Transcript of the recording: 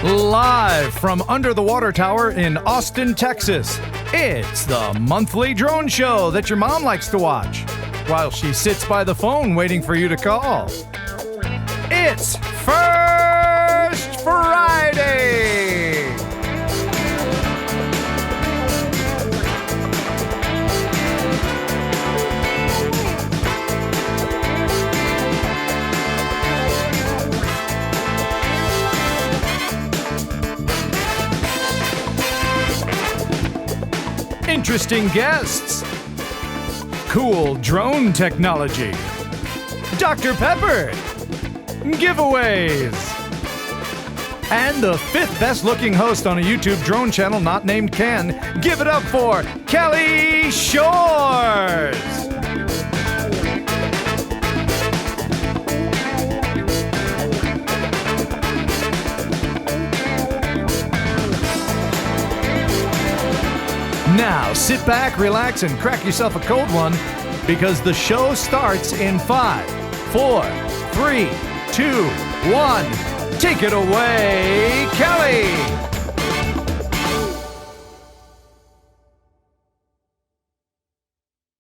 Live from under the water tower in Austin, Texas, it's the monthly drone show that your mom likes to watch while she sits by the phone waiting for you to call. It's First Friday! Interesting guests, cool drone technology, Dr. Pepper, giveaways, and the fifth best looking host on a YouTube drone channel not named Ken. Give it up for Kelly Shores! Now, sit back, relax, and crack yourself a cold one because the show starts in 5, 4, 3, 2, 1. Take it away, Kelly!